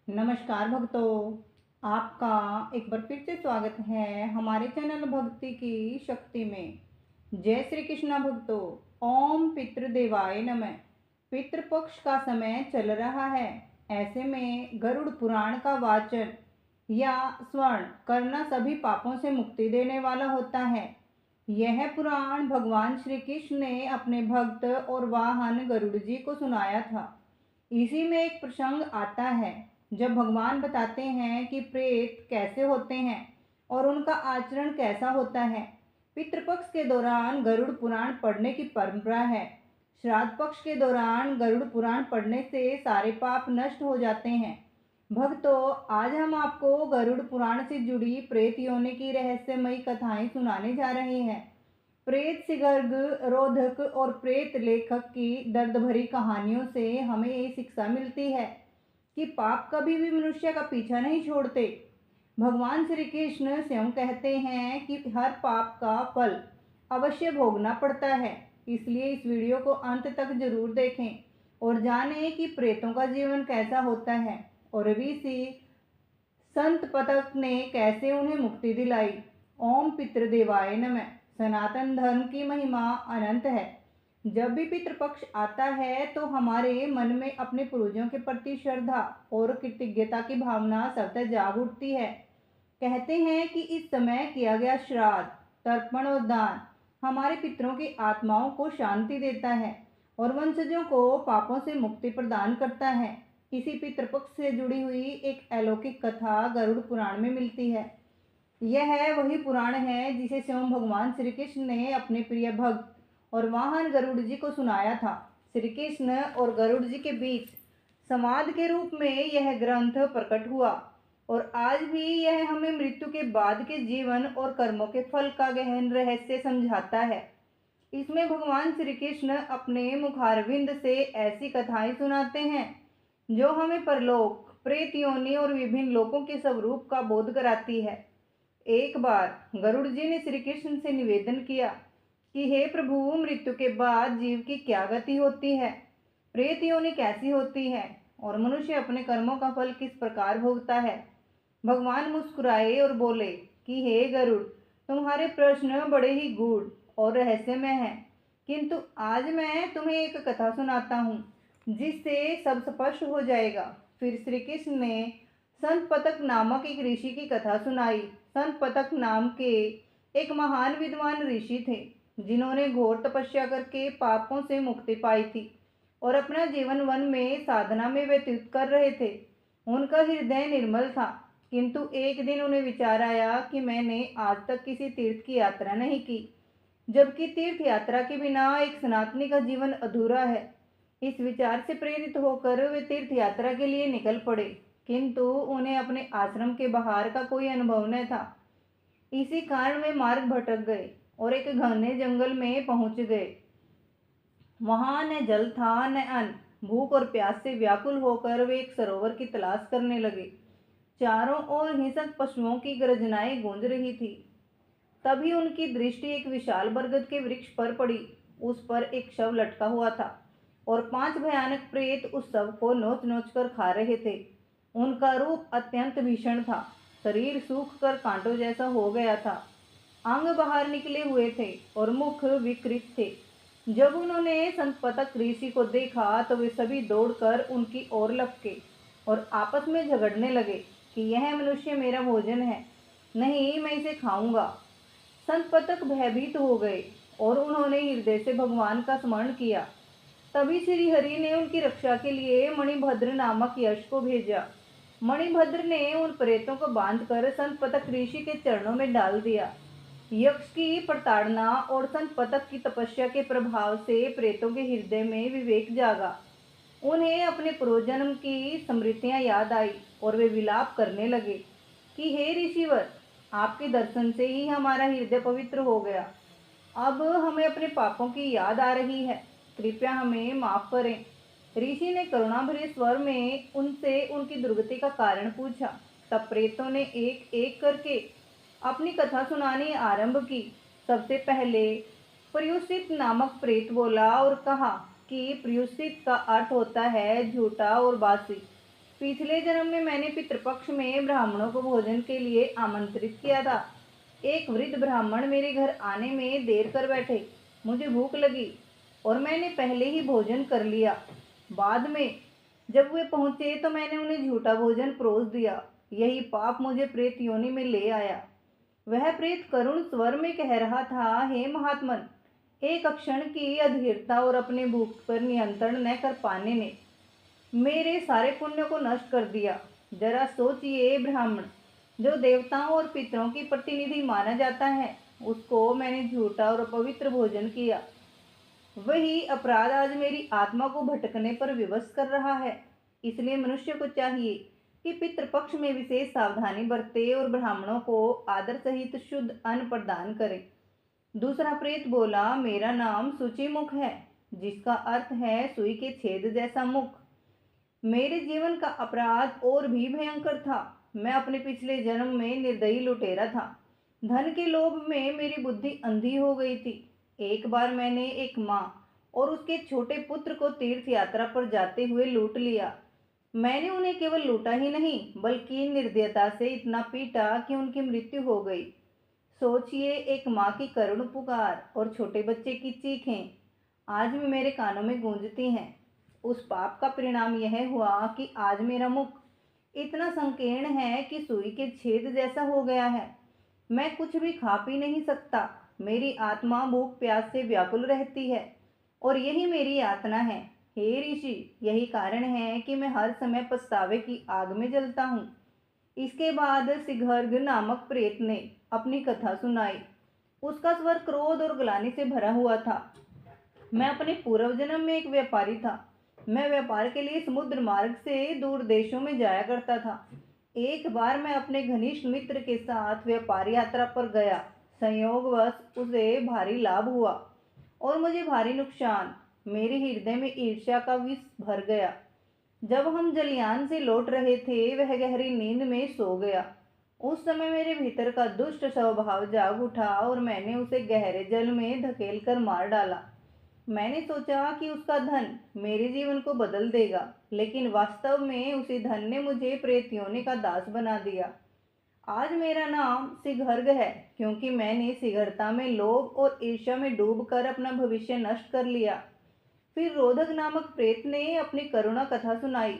नमस्कार भक्तों, आपका एक बार फिर से स्वागत है हमारे चैनल भक्ति की शक्ति में। जय श्री कृष्णा भक्तों। ओम पितृदेवाय नमः। पितृपक्ष का समय चल रहा है। ऐसे में गरुड़ पुराण का वाचन या स्मरण करना सभी पापों से मुक्ति देने वाला होता है। यह पुराण भगवान श्री कृष्ण ने अपने भक्त और वाहन गरुड़ जी को सुनाया था। इसी में एक प्रसंग आता है जब भगवान बताते हैं कि प्रेत कैसे होते हैं और उनका आचरण कैसा होता है। पितृपक्ष के दौरान गरुड़ पुराण पढ़ने की परंपरा है। श्राद्ध पक्ष के दौरान गरुड़ पुराण पढ़ने से सारे पाप नष्ट हो जाते हैं। भक्तों, आज हम आपको गरुड़ पुराण से जुड़ी प्रेत योनि की रहस्यमयी कथाएं सुनाने जा रहे हैं। प्रेत सिगर्ग रोधक और प्रेत लेखक की दर्द भरी कहानियों से हमें ये शिक्षा मिलती है कि पाप कभी भी मनुष्य का पीछा नहीं छोड़ते। भगवान श्री कृष्ण स्वयं कहते हैं कि हर पाप का फल अवश्य भोगना पड़ता है। इसलिए इस वीडियो को अंत तक जरूर देखें और जानें कि प्रेतों का जीवन कैसा होता है और ऋषि संत पतक ने कैसे उन्हें मुक्ति दिलाई। ओम पितृदेवाय नमः। सनातन धर्म की महिमा अनंत है। जब भी पितृपक्ष आता है तो हमारे मन में अपने पूर्वजों के प्रति श्रद्धा और कृतज्ञता की भावना स्वतः जाग उठती है। कहते हैं कि इस समय किया गया श्राद्ध, तर्पण और दान हमारे पितरों की आत्माओं को शांति देता है और वंशजों को पापों से मुक्ति प्रदान करता है। इसी पितृपक्ष से जुड़ी हुई एक अलौकिक कथा गरुड़ पुराण में मिलती है। यह वही पुराण है जिसे स्वयं भगवान श्री कृष्ण ने अपने प्रिय भक्त और वाहन गरुड़ जी को सुनाया था। श्री कृष्ण और गरुड़ जी के बीच संवाद के रूप में यह ग्रंथ प्रकट हुआ और आज भी यह हमें मृत्यु के बाद के जीवन और कर्मों के फल का गहन रहस्य समझाता है। इसमें भगवान श्री कृष्ण अपने मुखारविंद से ऐसी कथाएं सुनाते हैं जो हमें परलोक, प्रेत योनि और विभिन्न लोकों के स्वरूप का बोध कराती है। एक बार गरुड़ जी ने श्री कृष्ण से निवेदन किया कि हे प्रभु, मृत्यु के बाद जीव की क्या गति होती है, प्रेत योनि कैसी होती है और मनुष्य अपने कर्मों का फल किस प्रकार भोगता है। भगवान मुस्कुराए और बोले कि हे गरुड़, तुम्हारे प्रश्न बड़े ही गूढ़ और रहस्यमय हैं, किंतु आज मैं तुम्हें एक कथा सुनाता हूँ जिससे सब स्पष्ट हो जाएगा। फिर श्री कृष्ण ने संत पतक नामक एक ऋषि की कथा सुनाई। संत पतक नाम के एक महान विद्वान ऋषि थे जिन्होंने घोर तपस्या करके पापों से मुक्ति पाई थी और अपना जीवन वन में साधना में व्यतीत कर रहे थे। उनका हृदय निर्मल था, किंतु एक दिन उन्हें विचार आया कि मैंने आज तक किसी तीर्थ की यात्रा नहीं की, जबकि तीर्थ यात्रा के बिना एक सनातनी का जीवन अधूरा है। इस विचार से प्रेरित होकर वे तीर्थ यात्रा के लिए निकल पड़े, किंतु उन्हें अपने आश्रम के बाहर का कोई अनुभव न था। इसी कारण वे मार्ग भटक गए और एक घने जंगल में पहुंच गए। वहां न जल था न अन्न। भूख और प्यास से व्याकुल होकर वे एक सरोवर की तलाश करने लगे। चारों ओर हिंसक पशुओं की गर्जनाएं गूंज रही थी। तभी उनकी दृष्टि एक विशाल बरगद के वृक्ष पर पड़ी। उस पर एक शव लटका हुआ था और 5 भयानक प्रेत उस शव को नोच नोच कर खा रहे थे। उनका रूप अत्यंत भीषण था। शरीर सूख कर कांटों जैसा हो गया था। अंग बाहर निकले हुए थे और मुख विकृत थे। जब उन्होंने संत पतक ऋषि को देखा तो वे सभी दौड़कर उनकी ओर लपके और आपस में झगड़ने लगे कि यह मनुष्य मेरा भोजन है, नहीं मैं इसे खाऊंगा। संत पतक भयभीत हो गए और उन्होंने हृदय से भगवान का स्मरण किया। तभी श्री हरि ने उनकी रक्षा के लिए मणिभद्र नामक यक्ष को भेजा। मणिभद्र ने उन प्रेतों को बांधकर संत पतक ऋषि के चरणों में डाल दिया। यक्ष की प्रताड़ना और संत पतक की तपस्या के प्रभाव से प्रेतों के हृदय में विवेक जागा। उन्हें अपने पूर्वजन्म की स्मृतियां याद आई और वे विलाप करने लगे कि हे ऋषिवर, आपके दर्शन से ही हमारा हृदय पवित्र हो गया। अब हमें अपने पापों की याद आ रही है, कृपया हमें माफ करें। ऋषि ने करुणा भरे स्वर में उनसे उनकी दुर्गति का कारण पूछा। तब प्रेतों ने एक एक करके अपनी कथा सुनानी आरंभ की। सबसे पहले प्रयुषित नामक प्रेत बोला और कहा कि प्रयुषित का अर्थ होता है झूठा और बासी। पिछले जन्म में मैंने पितृपक्ष में ब्राह्मणों को भोजन के लिए आमंत्रित किया था। एक वृद्ध ब्राह्मण मेरे घर आने में देर कर बैठे। मुझे भूख लगी और मैंने पहले ही भोजन कर लिया। बाद में जब वे पहुंचे तो मैंने उन्हें झूठा भोजन परोस दिया। यही पाप मुझे प्रेत योनि में ले आया। वह प्रेत करुण स्वर में कह रहा था, हे महात्मन, एक क्षण की अधीरता और अपने भूख पर नियंत्रण न कर पाने ने मेरे सारे पुण्य को नष्ट कर दिया। जरा सोचिए, ब्राह्मण जो देवताओं और पितरों की प्रतिनिधि माना जाता है, उसको मैंने झूठा और अपवित्र भोजन किया। वही अपराध आज मेरी आत्मा को भटकने पर विवश कर रहा है। इसलिए मनुष्य को चाहिए कि पितृपक्ष में विशेष सावधानी बरते और ब्राह्मणों को आदर सहित शुद्ध अन्न प्रदान करे। दूसरा प्रेत बोला, मेरा नाम सूचिमुख है, जिसका अर्थ है सुई के छेद जैसा मुख। मेरे जीवन का अपराध और भी भयंकर था। मैं अपने पिछले जन्म में निर्दयी लुटेरा था। धन के लोभ में मेरी बुद्धि अंधी हो गई थी। एक बार मैंने एक माँ और उसके छोटे पुत्र को तीर्थ यात्रा पर जाते हुए लूट लिया। मैंने उन्हें केवल लूटा ही नहीं, बल्कि निर्दयता से इतना पीटा कि उनकी मृत्यु हो गई। सोचिए, एक माँ की करुण पुकार और छोटे बच्चे की चीखें आज भी मेरे कानों में गूंजती हैं। उस पाप का परिणाम यह हुआ कि आज मेरा मुख इतना संकीर्ण है कि सुई के छेद जैसा हो गया है। मैं कुछ भी खा पी नहीं सकता। मेरी आत्मा भूख प्यास से व्याकुल रहती है और यही मेरी यातना है। हे ऋषि, यही कारण है कि मैं हर समय पछतावे की आग में जलता हूँ। इसके बाद सिगर्ग नामक प्रेत ने अपनी कथा सुनाई। उसका स्वर क्रोध और ग्लानि से भरा हुआ था। मैं अपने पूर्व जन्म में एक व्यापारी था। मैं व्यापार के लिए समुद्र मार्ग से दूर देशों में जाया करता था। एक बार मैं अपने घनिष्ठ मित्र के साथ व्यापार यात्रा पर गया। संयोगवश उसे भारी लाभ हुआ और मुझे भारी नुकसान। मेरे हृदय में ईर्ष्या का विष भर गया। जब हम जलयान से लौट रहे थे, वह गहरी नींद में सो गया। उस समय मेरे भीतर का दुष्ट स्वभाव जाग उठा और मैंने उसे गहरे जल में धकेल कर मार डाला। मैंने सोचा कि उसका धन मेरे जीवन को बदल देगा, लेकिन वास्तव में उसी धन ने मुझे प्रेत योनि का दास बना दिया। आज मेरा नाम सिगर्ग है, क्योंकि मैंने शीघ्रता में लोभ और ईर्ष्या में डूबकर अपना भविष्य नष्ट कर लिया। फिर रोधक नामक प्रेत ने अपनी करुणा कथा सुनाई।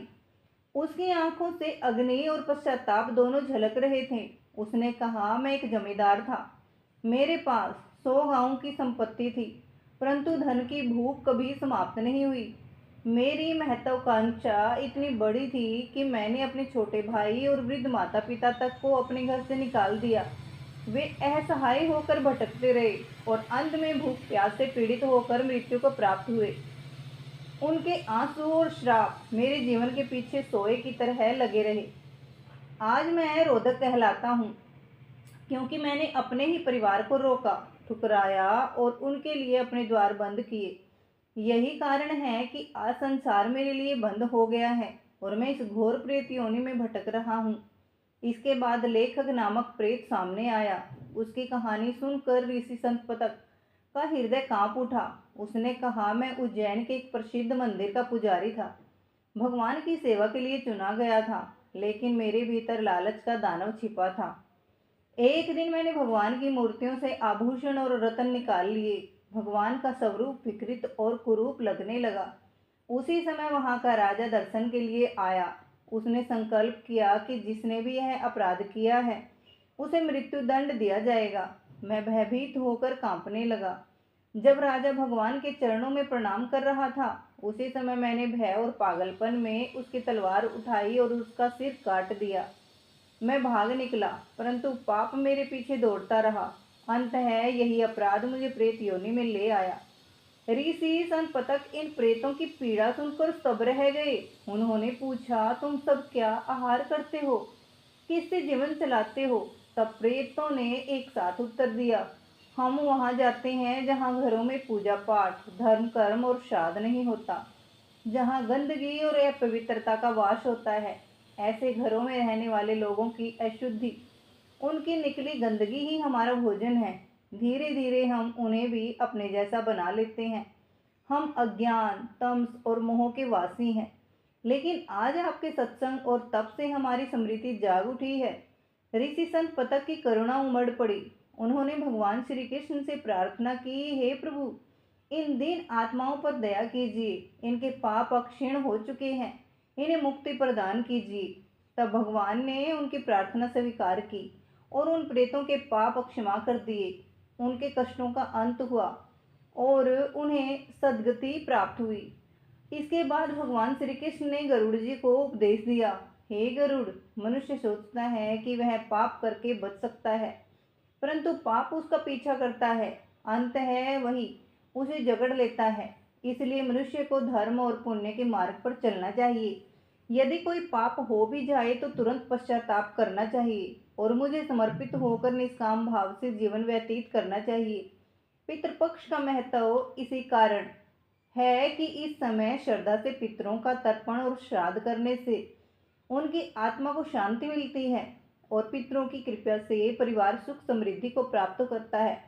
उसकी आंखों से अग्नि और पश्चाताप दोनों झलक रहे थे। उसने कहा, मैं एक जमींदार था। मेरे पास 100 गांवों की संपत्ति थी, परंतु धन की भूख कभी समाप्त नहीं हुई। मेरी महत्वाकांक्षा इतनी बड़ी थी कि मैंने अपने छोटे भाई और वृद्ध माता पिता तक को अपने घर से निकाल दिया। वे असहाय होकर भटकते रहे और अंत में भूख प्यास से पीड़ित होकर मृत्यु को प्राप्त हुए। उनके आंसू और श्राप मेरे जीवन के पीछे सोए की तरह लगे रहे। आज मैं रोदक कहलाता हूँ, क्योंकि मैंने अपने ही परिवार को रोका, ठुकराया और उनके लिए अपने द्वार बंद किए। यही कारण है कि आज संसार मेरे लिए बंद हो गया है और मैं इस घोर प्रेत योनि में भटक रहा हूँ। इसके बाद लेखक नामक प्रेत सामने आया। उसकी कहानी सुनकर ऋषि संतपतक का हृदय कांप उठा। उसने कहा, मैं उज्जैन के एक प्रसिद्ध मंदिर का पुजारी था। भगवान की सेवा के लिए चुना गया था, लेकिन मेरे भीतर लालच का दानव छिपा था। एक दिन मैंने भगवान की मूर्तियों से आभूषण और रत्न निकाल लिए। भगवान का स्वरूप विकृत और कुरूप लगने लगा। उसी समय वहां का राजा दर्शन के लिए आया। उसने संकल्प किया कि जिसने भी यह अपराध किया है, उसे मृत्यु दंड दिया जाएगा। मैं भयभीत होकर कांपने लगा। जब राजा भगवान के चरणों में प्रणाम कर रहा था, उसी समय मैंने भय और पागलपन में उसकी तलवार उठाई और उसका सिर काट दिया। मैं भाग निकला, परंतु पाप मेरे पीछे दौड़ता रहा। अंततः यही अपराध मुझे प्रेत योनि में ले आया। ऋषि संतपतक इन प्रेतों की पीड़ा सुनकर स्तब्ध रह गए। उन्होंने पूछा, तुम सब क्या आहार करते हो, किससे जीवन चलाते हो? तब प्रेतों ने एक साथ उत्तर दिया, हम वहां जाते हैं जहां घरों में पूजा पाठ, धर्म कर्म और श्राद्ध नहीं होता, जहां गंदगी और अपवित्रता का वास होता है। ऐसे घरों में रहने वाले लोगों की अशुद्धि, उनकी निकली गंदगी ही हमारा भोजन है। धीरे धीरे हम उन्हें भी अपने जैसा बना लेते हैं। हम अज्ञान, तमस और मोह के वासी हैं, लेकिन आज आपके सत्संग और तप से हमारी स्मृति जाग उठी है। ऋषि संत पतक की करुणा उमड़ पड़ी। उन्होंने भगवान श्री कृष्ण से प्रार्थना की, हे प्रभु, इन दीन आत्माओं पर दया कीजिए, इनके पाप अक्षीण हो चुके हैं, इन्हें मुक्ति प्रदान कीजिए। तब भगवान ने उनकी प्रार्थना स्वीकार की और उन प्रेतों के पाप क्षमा कर दिए। उनके कष्टों का अंत हुआ और उन्हें सद्गति प्राप्त हुई। इसके बाद भगवान श्री कृष्ण ने गरुड़ जी को उपदेश दिया, हे गरुड़, मनुष्य सोचता है कि वह पाप करके बच सकता है, परंतु पाप उसका पीछा करता है, अंत है वही उसे जकड़ लेता है। इसलिए मनुष्य को धर्म और पुण्य के मार्ग पर चलना चाहिए। यदि कोई पाप हो भी जाए तो तुरंत पश्चाताप करना चाहिए और मुझे समर्पित होकर निष्काम भाव से जीवन व्यतीत करना चाहिए। पितृपक्ष का महत्व इसी कारण है कि इस समय श्रद्धा से पितरों का तर्पण और श्राद्ध करने से उनकी आत्मा को शांति मिलती है और पितरों की कृपा से परिवार सुख समृद्धि को प्राप्त करता है।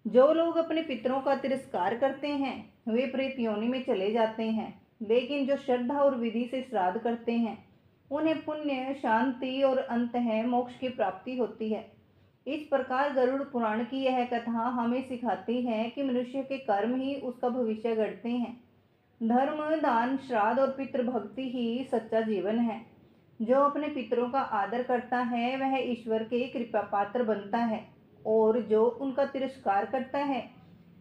जो लोग अपने पितरों का तिरस्कार करते हैं वे प्रेत योनि में चले जाते हैं, लेकिन जो श्रद्धा और विधि से श्राद्ध करते हैं उन्हें पुण्य, शांति और अंत है मोक्ष की प्राप्ति होती है। इस प्रकार गरुड़ पुराण की यह कथा हमें सिखाती है कि मनुष्य के कर्म ही उसका भविष्य गढ़ते हैं। धर्म, दान, श्राद्ध और पितृभक्ति ही सच्चा जीवन है। जो अपने पितरों का आदर करता है वह ईश्वर के कृपा पात्र बनता है और जो उनका तिरस्कार करता है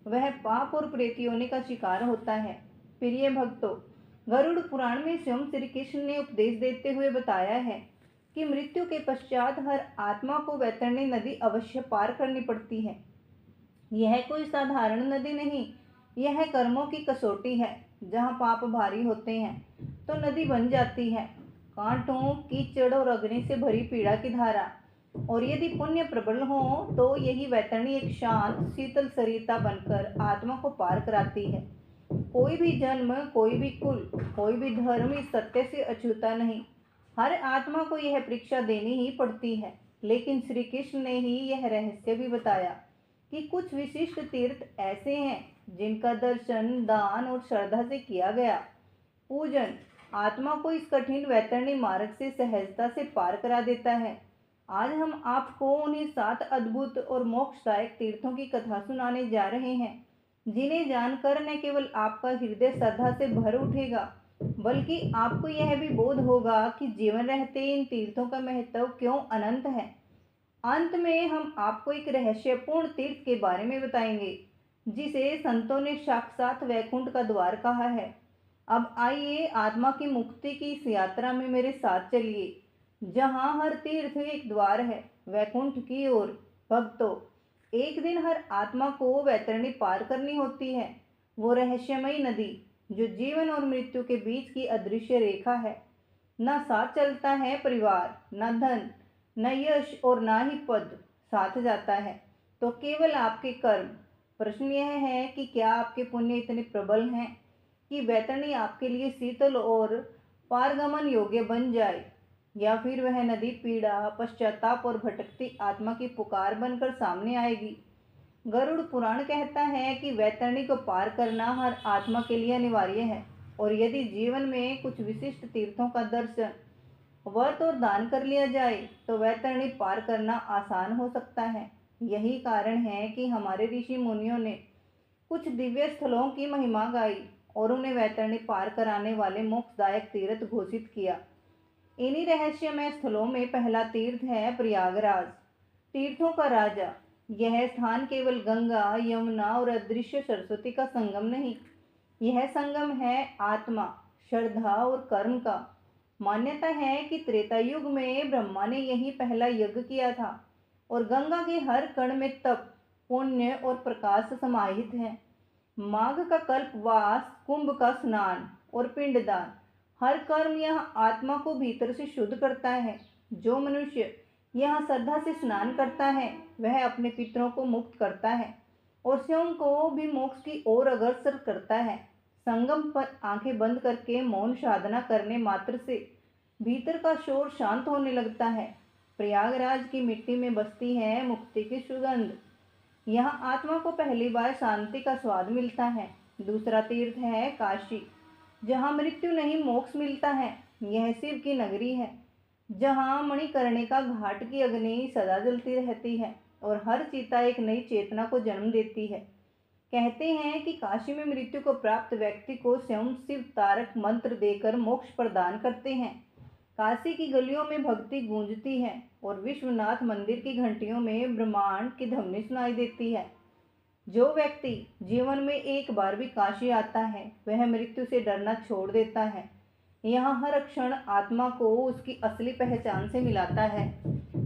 वह पाप और प्रेत योनि का शिकार होता है। प्रिय भक्तों, गरुड़ पुराण में स्वयं श्री कृष्ण ने उपदेश देते हुए बताया है कि मृत्यु के पश्चात हर आत्मा को वैतरणी नदी अवश्य पार करनी पड़ती है। यह कोई साधारण नदी नहीं, यह कर्मों की कसौटी है। जहाँ पाप भारी होते हैं तो नदी बन जाती है, कांटों, कीचड़ और अग्नि से भरी पीड़ा की धारा, और यदि पुण्य प्रबल हो तो यही वैतरणी एक शांत शीतल सरिता बनकर आत्मा को पार कराती है। कोई भी जन्म, कोई भी कुल, कोई भी धर्म इस सत्य से अछूता नहीं। हर आत्मा को यह परीक्षा देनी ही पड़ती है। लेकिन श्री कृष्ण ने ही यह रहस्य भी बताया कि कुछ विशिष्ट तीर्थ ऐसे हैं जिनका दर्शन, दान और श्रद्धा से किया गया पूजन आत्मा को इस कठिन वैतरणी मार्ग से सहजता से पार करा देता है। आज हम आपको उन्हीं 7 अद्भुत और मोक्षदायक तीर्थों की कथा सुनाने जा रहे हैं, जिन्हें जानकर न केवल आपका हृदय श्रद्धा से भर उठेगा, बल्कि आपको यह भी बोध होगा कि जीवन रहते इन तीर्थों का महत्व क्यों अनंत है। अंत में हम आपको एक रहस्यपूर्ण तीर्थ के बारे में बताएंगे, जिसे संतों ने साक्षात वैकुंठ का द्वार कहा है। अब आइए आत्मा की मुक्ति की इस यात्रा में मेरे साथ चलिए, जहाँ हर तीर्थ एक द्वार है वैकुंठ की ओर। भक्तों, एक दिन हर आत्मा को वैतरणी पार करनी होती है, वो रहस्यमयी नदी जो जीवन और मृत्यु के बीच की अदृश्य रेखा है। न साथ चलता है परिवार, न धन, न यश और न ही पद साथ जाता है, तो केवल आपके कर्म। प्रश्न यह है कि क्या आपके पुण्य इतने प्रबल हैं कि वैतरणी आपके लिए शीतल और पारगमन योग्य बन जाए, या फिर वह नदी पीड़ा, पश्चाताप और भटकती आत्मा की पुकार बनकर सामने आएगी। गरुड़ पुराण कहता है कि वैतरणी को पार करना हर आत्मा के लिए अनिवार्य है, और यदि जीवन में कुछ विशिष्ट तीर्थों का दर्शन, व्रत और दान कर लिया जाए तो वैतरणी पार करना आसान हो सकता है। यही कारण है कि हमारे ऋषि मुनियों ने कुछ दिव्य स्थलों की महिमा गाई और उन्हें वैतरणी पार कराने वाले मोक्षदायक तीर्थ घोषित किया। इन्हीं रहस्यमय स्थलों में पहला तीर्थ है प्रयागराज, तीर्थों का राजा। यह स्थान केवल गंगा, यमुना और अदृश्य सरस्वती का संगम नहीं, यह संगम है आत्मा, श्रद्धा और कर्म का। मान्यता है कि त्रेता युग में ब्रह्मा ने यही पहला यज्ञ किया था और गंगा के हर कण में तप, पुण्य और प्रकाश समाहित है। माघ का कल्पवास, कुंभ का स्नान और पिंडदान, हर कर्म यह आत्मा को भीतर से शुद्ध करता है। जो मनुष्य यहाँ श्रद्धा से स्नान करता है वह अपने पितरों को मुक्त करता है और स्वयं को भी मोक्ष की ओर अग्रसर करता है। संगम पर आंखें बंद करके मौन साधना करने मात्र से भीतर का शोर शांत होने लगता है। प्रयागराज की मिट्टी में बसती है मुक्ति की सुगंध। यहाँ आत्मा को पहली बार शांति का स्वाद मिलता है। दूसरा तीर्थ है काशी, जहाँ मृत्यु नहीं मोक्ष मिलता है। यह शिव की नगरी है, जहाँ मणिकर्णिका घाट की अग्नि सदा जलती रहती है और हर चीता एक नई चेतना को जन्म देती है। कहते हैं कि काशी में मृत्यु को प्राप्त व्यक्ति को स्वयं शिव तारक मंत्र देकर मोक्ष प्रदान करते हैं। काशी की गलियों में भक्ति गूंजती है और विश्वनाथ मंदिर की घंटियों में ब्रह्मांड की ध्वनि सुनाई देती है। जो व्यक्ति जीवन में एक बार भी काशी आता है वह मृत्यु से डरना छोड़ देता है। यहाँ हर क्षण आत्मा को उसकी असली पहचान से मिलाता है।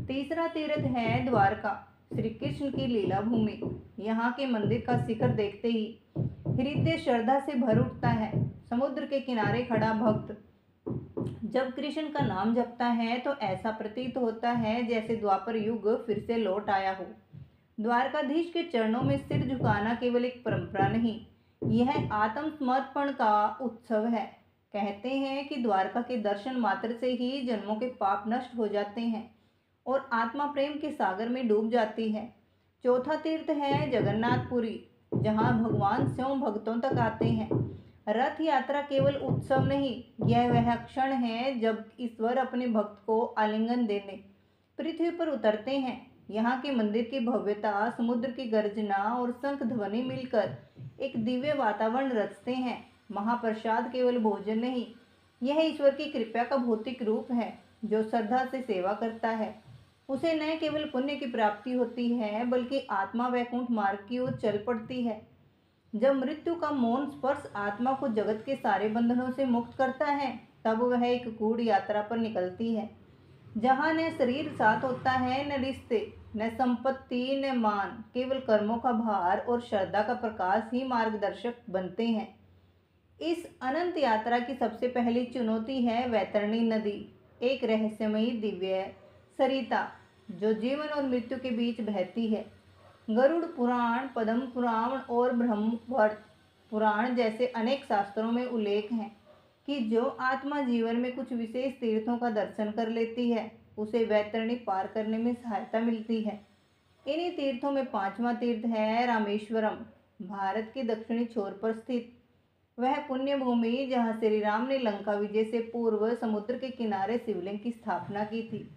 तीसरा तीर्थ है द्वारका, श्री कृष्ण की लीला भूमि। यहाँ के मंदिर का शिखर देखते ही हृदय श्रद्धा से भर उठता है। समुद्र के किनारे खड़ा भक्त जब कृष्ण का नाम जपता है तो ऐसा प्रतीत होता है जैसे द्वापर युग फिर से लौट आया हो। द्वारकाधीश के चरणों में सिर झुकाना केवल एक परंपरा नहीं, यह आत्मसमर्पण का उत्सव है। कहते हैं कि द्वारका के दर्शन मात्र से ही जन्मों के पाप नष्ट हो जाते हैं और आत्मा प्रेम के सागर में डूब जाती है। चौथा तीर्थ है जगन्नाथपुरी, जहाँ भगवान स्वयं भक्तों तक आते हैं। रथ यात्रा केवल उत्सव नहीं, यह वह क्षण है जब ईश्वर अपने भक्त को आलिंगन देने पृथ्वी पर उतरते हैं। यहाँ के मंदिर की भव्यता, समुद्र की गर्जना और शंख ध्वनि मिलकर एक दिव्य वातावरण रचते हैं। महाप्रसाद केवल भोजन नहीं, यह ईश्वर की कृपा का भौतिक रूप है। जो श्रद्धा से सेवा करता है उसे न केवल पुण्य की प्राप्ति होती है बल्कि आत्मा वैकुंठ मार्ग की ओर चल पड़ती है। जब मृत्यु का मौन स्पर्श आत्मा को जगत के सारे बंधनों से मुक्त करता है तब वह एक गूढ़ यात्रा पर निकलती है, जहाँ न शरीर साथ होता है, न रिश्ते, न संपत्ति, न मान, केवल कर्मों का भार और श्रद्धा का प्रकाश ही मार्गदर्शक बनते हैं। इस अनंत यात्रा की सबसे पहली चुनौती है वैतरणी नदी, एक रहस्यमयी दिव्य सरिता जो जीवन और मृत्यु के बीच बहती है। गरुड़ पुराण, पद्म पुराण और ब्रह्मवर्त पुराण जैसे अनेक शास्त्रों में उल्लेख है कि जो आत्मा जीवन में कुछ विशेष तीर्थों का दर्शन कर लेती है उसे वैतरणी पार करने में सहायता मिलती है। इन्हीं तीर्थों में पांचवा तीर्थ है रामेश्वरम, भारत के दक्षिणी छोर पर स्थित वह पुण्य भूमि जहाँ श्री राम ने लंका विजय से पूर्व समुद्र के किनारे शिवलिंग की स्थापना की थी।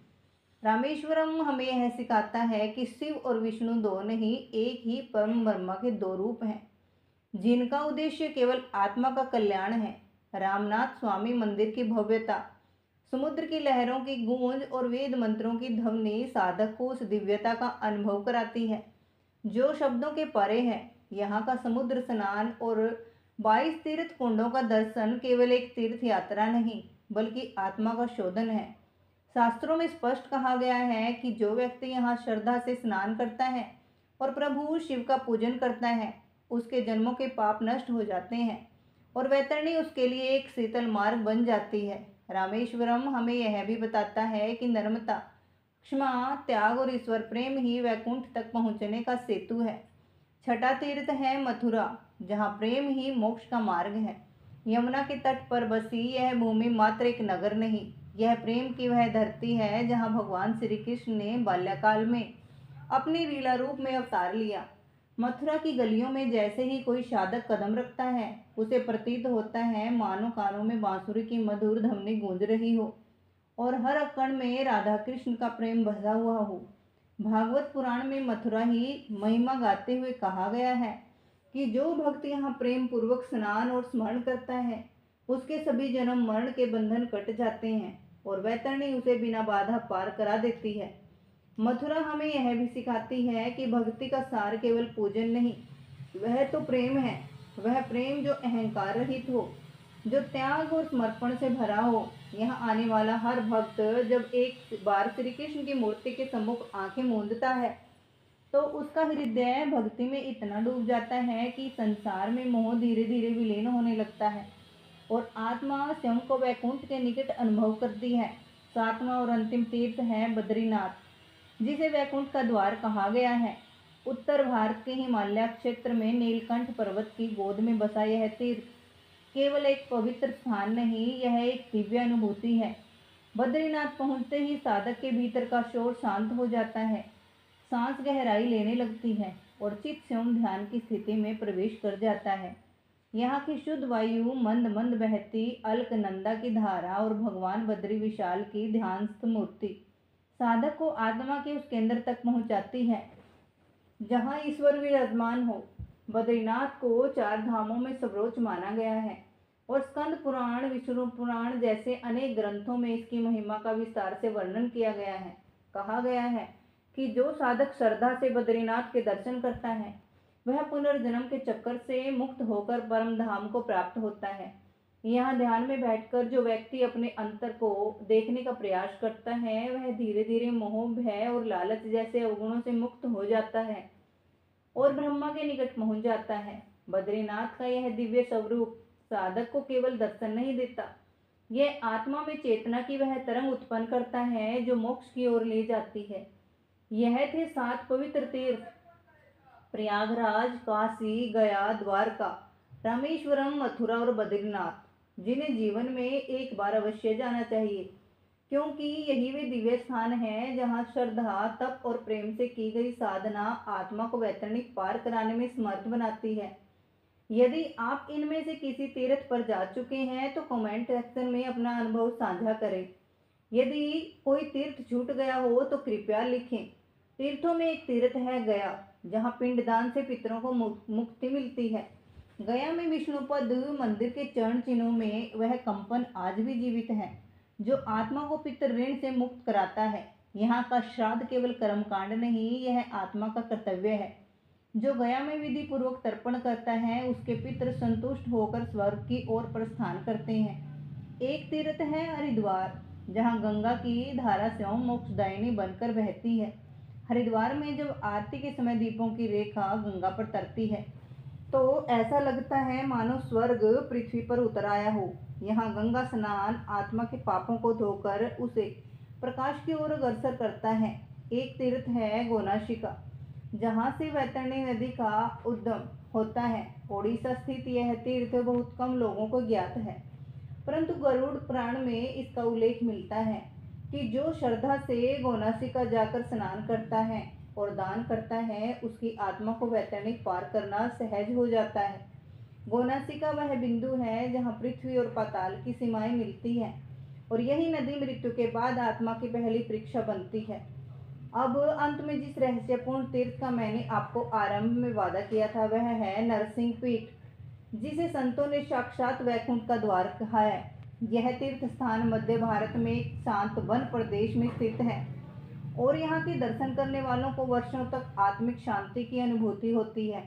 रामेश्वरम हमें यह सिखाता है कि शिव और विष्णु दो नहीं, एक ही परम ब्रह्मा के दो रूप हैं जिनका उद्देश्य केवल आत्मा का कल्याण है। रामनाथ स्वामी मंदिर की भव्यता, समुद्र की लहरों की गूंज और वेद मंत्रों की ध्वनि साधक को उस दिव्यता का अनुभव कराती है जो शब्दों के परे है। यहाँ का समुद्र स्नान और 22 तीर्थ कुंडों का दर्शन केवल एक तीर्थ यात्रा नहीं बल्कि आत्मा का शोधन है। शास्त्रों में स्पष्ट कहा गया है कि जो व्यक्ति यहाँ श्रद्धा से स्नान करता है और प्रभु शिव का पूजन करता है उसके जन्मों के पाप नष्ट हो जाते हैं और वैतरणी उसके लिए एक शीतल मार्ग बन जाती है। रामेश्वरम हमें यह भी बताता है कि नम्रता, क्षमा, त्याग और ईश्वर प्रेम ही वैकुंठ तक पहुँचने का सेतु है। छठा तीर्थ है मथुरा, जहाँ प्रेम ही मोक्ष का मार्ग है। यमुना के तट पर बसी यह भूमि मात्र एक नगर नहीं, यह प्रेम की वह धरती है जहाँ भगवान श्री कृष्ण ने बाल्यकाल में अपनी लीला रूप में अवतार लिया। मथुरा की गलियों में जैसे ही कोई साधक कदम रखता है उसे प्रतीत होता है मानो कानों में बांसुरी की मधुर ध्वनि गूंज रही हो और हर कण में राधा कृष्ण का प्रेम बसा हुआ हो। भागवत पुराण में मथुरा ही महिमा गाते हुए कहा गया है कि जो भक्त यहाँ प्रेम पूर्वक स्नान और स्मरण करता है उसके सभी जन्म मरण के बंधन कट जाते हैं और वैतरणी उसे बिना बाधा पार करा देती है। मथुरा हमें यह भी सिखाती है कि भक्ति का सार केवल पूजन नहीं, वह तो प्रेम है। वह प्रेम जो अहंकार रहित हो, जो त्याग और समर्पण से भरा हो। यहाँ आने वाला हर भक्त जब एक बार श्री कृष्ण की मूर्ति के सम्मुख आंखें मूंदता है तो उसका हृदय भक्ति में इतना डूब जाता है कि संसार में मोह धीरे धीरे विलीन होने लगता है और आत्मा स्वयं को वैकुंठ के निकट अनुभव करती है। सातवां और अंतिम तीर्थ है बद्रीनाथ, जिसे वैकुंठ का द्वार कहा गया है। उत्तर भारत के हिमालय क्षेत्र में नीलकंठ पर्वत की गोद में बसा यह तीर्थ केवल एक पवित्र स्थान नहीं, यह एक दिव्य अनुभूति है। बद्रीनाथ पहुंचते ही साधक के भीतर का शोर शांत हो जाता है, सांस गहराई लेने लगती है और चित्त स्वयं ध्यान की स्थिति में प्रवेश कर जाता है। यहाँ की शुद्ध वायु, मंद मंद बहती अलकनंदा की धारा और भगवान बद्री विशाल की ध्यानस्थ मूर्ति साधक को आत्मा के उस केंद्र तक पहुँचाती है जहाँ ईश्वर विराजमान हो। बद्रीनाथ को 4 धामों में सर्वोच्च माना गया है और स्कंद पुराण, विष्णु पुराण जैसे अनेक ग्रंथों में इसकी महिमा का विस्तार से वर्णन किया गया है। कहा गया है कि जो साधक श्रद्धा से बद्रीनाथ के दर्शन करता है वह पुनर्जन्म के चक्कर से मुक्त होकर परम धाम को प्राप्त होता है। यहाँ ध्यान में बैठकर जो व्यक्ति अपने अंतर को देखने का प्रयास करता है वह धीरे धीरे मोह, भय और लालच जैसे अवगुणों से मुक्त हो जाता है और ब्रह्मा के निकट पहुंच जाता है। बद्रीनाथ का यह दिव्य स्वरूप साधक को केवल दर्शन नहीं देता, यह आत्मा में चेतना की वह तरंग उत्पन्न करता है जो मोक्ष की ओर ले जाती है। यह थे 7 पवित्र तीर्थ, प्रयागराज, काशी, गया, द्वारका, रामेश्वरम, मथुरा और बद्रीनाथ, जिन्हें जीवन में एक बार अवश्य जाना चाहिए, क्योंकि यही वे दिव्य स्थान हैं जहां श्रद्धा, तप और प्रेम से की गई साधना आत्मा को वैतरणिक पार कराने में समर्थ बनाती है। यदि आप इनमें से किसी तीर्थ पर जा चुके हैं तो कमेंट सेक्शन में अपना अनुभव साझा करें। यदि कोई तीर्थ छूट गया हो तो कृपया लिखें। तीर्थों में एक तीर्थ है गया, जहाँ पिंडदान से पितरों को मुक्ति मिलती है। गया में विष्णुपद मंदिर के चरण चिन्हों में वह कंपन आज भी जीवित है जो आत्मा को पितृ ऋण से मुक्त कराता है। यहाँ का श्राद्ध केवल कर्मकांड नहीं, यह आत्मा का कर्तव्य है। जो गया में विधि पूर्वक तर्पण करता है उसके पितृ संतुष्ट होकर स्वर्ग की ओर प्रस्थान करते हैं। एक तीर्थ है हरिद्वार, जहाँ गंगा की धारा स्वयं मोक्षदायिनी बनकर बहती है। हरिद्वार में जब आरती के समय दीपों की रेखा गंगा पर तरती है तो ऐसा लगता है मानो स्वर्ग पृथ्वी पर उतर आया हो। यहाँ गंगा स्नान आत्मा के पापों को धोकर उसे प्रकाश की ओर अग्रसर करता है। एक तीर्थ है गोनाशिका, जहाँ से वैतरणी नदी का उद्गम होता है। ओडिशा स्थित यह तीर्थ बहुत कम लोगों को ज्ञात है, परंतु गरुड़ पुराण में इसका उल्लेख मिलता है कि जो श्रद्धा से गोनाशिका जाकर स्नान करता है और दान करता है उसकी आत्मा को वैतरणिक पार करना सहज हो जाता है। गोनाशिका वह बिंदु है जहाँ पृथ्वी और पाताल की सीमाएं मिलती हैं और यही नदी मृत्यु के बाद आत्मा की पहली परीक्षा बनती है। अब अंत में जिस रहस्यपूर्ण तीर्थ का मैंने आपको आरंभ में वादा किया था वह है नरसिंह पीठ, जिसे संतों ने साक्षात वैकुंठ का द्वार कहा है। यह तीर्थ स्थान मध्य भारत में एक शांत वन प्रदेश में स्थित है और यहाँ के दर्शन करने वालों को वर्षों तक आत्मिक शांति की अनुभूति होती है।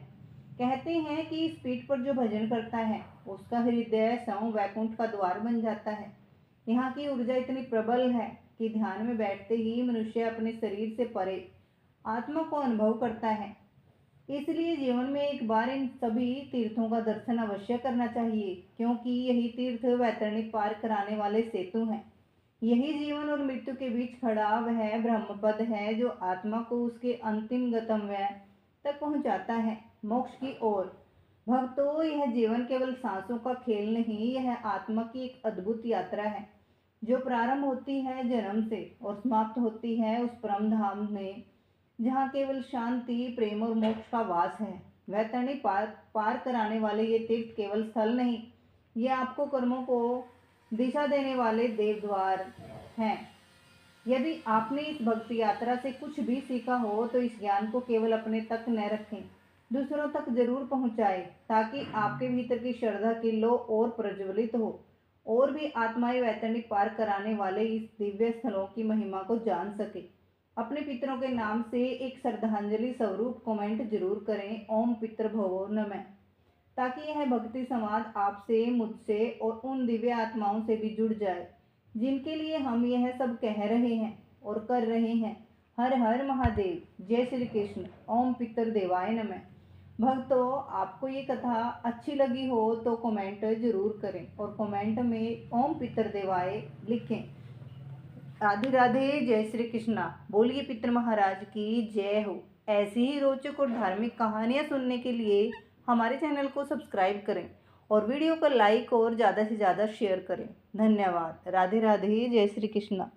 कहते हैं कि इस पीठ पर जो भजन करता है उसका हृदय स्वयं वैकुंठ का द्वार बन जाता है। यहाँ की ऊर्जा इतनी प्रबल है कि ध्यान में बैठते ही मनुष्य अपने शरीर से परे आत्मा को अनुभव करता है। इसलिए जीवन में एक बार इन सभी तीर्थों का दर्शन अवश्य करना चाहिए, क्योंकि यही तीर्थ वैतरणी पार कराने वाले सेतु हैं। यही जीवन और मृत्यु के बीच खड़ा वह ब्रह्मपद है जो आत्मा को उसके अंतिम गंतव्य तक पहुंचाता है, मोक्ष की ओर। भक्तों, यह जीवन केवल सांसों का खेल नहीं, यह आत्मा की एक अद्भुत यात्रा है जो प्रारंभ होती है जन्म से और समाप्त होती है उस परम धाम में जहाँ केवल शांति, प्रेम और मोक्ष का वास है। वैतरणी पार कराने वाले ये तीर्थ केवल स्थल नहीं, ये आपको कर्मों को दिशा देने वाले देवद्वार हैं। यदि आपने इस भक्ति यात्रा से कुछ भी सीखा हो तो इस ज्ञान को केवल अपने तक न रखें, दूसरों तक जरूर पहुंचाएं, ताकि आपके भीतर की श्रद्धा की लो और प्रज्वलित हो और भी आत्माएं वैतरणी पार कराने वाले इस दिव्य स्थलों की महिमा को जान सके। अपने पितरों के नाम से एक श्रद्धांजलि स्वरूप कमेंट जरूर करें, ओम पितृ भवो नमः, ताकि यह भक्ति संवाद आपसे, मुझसे और उन दिव्य आत्माओं से भी जुड़ जाए जिनके लिए हम यह सब कह रहे हैं और कर रहे हैं। हर हर महादेव, जय श्री कृष्ण, ओम पितृ देवाय नमः। भक्तों, आपको ये कथा अच्छी लगी हो तो कमेंट जरूर करें और कमेंट में ओम पितृ देवाय लिखें। राधे राधे, जय श्री कृष्णा। बोलिए पितृ महाराज की जय हो। ऐसी ही रोचक और धार्मिक कहानियाँ सुनने के लिए हमारे चैनल को सब्सक्राइब करें और वीडियो को लाइक और ज़्यादा से ज़्यादा शेयर करें। धन्यवाद। राधे राधे, जय श्री कृष्णा।